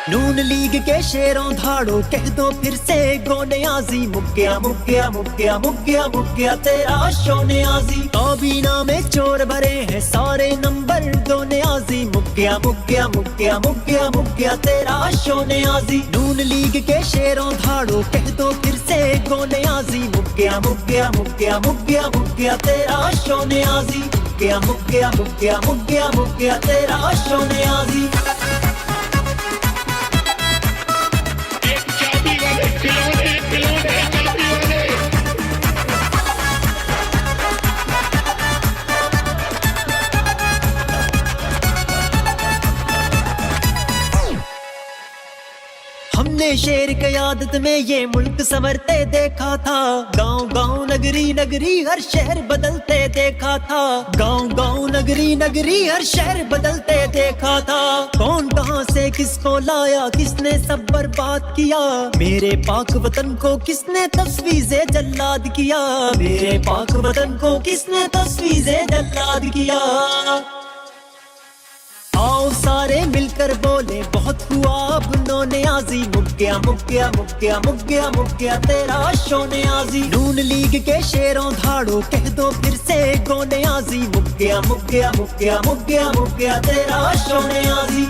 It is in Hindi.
नून लीग के शेरों धाड़ो कह दो फिर से गो नियाजी मुक गया मुक गया मुक गया मुक गया मुक गया तेरा शो नियाजी काबीना में चोर भरे हैं सारे नंबर दो नियाजी मुक गया मुक गया मुक गया मुक गया मुक गया तेरा शो नियाजी नून लीग के शेरों धाड़ो कह दो फिर से गो नियाजी मुक गया मुक गया मुक गया मुक गया मुक गया तेरा शो नियाजी मुक गया मुक गया मुक गया मुक गया मुक गया तेरा शो नियाजी हमने शेर क़यादत में ये मुल्क संवरते देखा था गांव गांव नगरी नगरी हर शहर बदलते देखा था गांव गांव नगरी नगरी हर शहर बदलते देखा था कौन कहां से किसको लाया किसने सब बर्बाद किया मेरे पाक वतन को किसने तस्वीज़े जल्लाद किया मेरे पाक वतन को किसने तस्वीज़े जल्लाद किया आओ सारे मिलकर बोले बहुत हुआ अब नो नियाजी मुक गया मुक गया मुक गया मुक गया मुक गया तेरा शो नियाजी नून लीग के शेरों धाड़ो कह दो फिर से गो नियाजी मुक गया मुक गया मुक गया मुक गया मुक गया तेरा शो नियाजी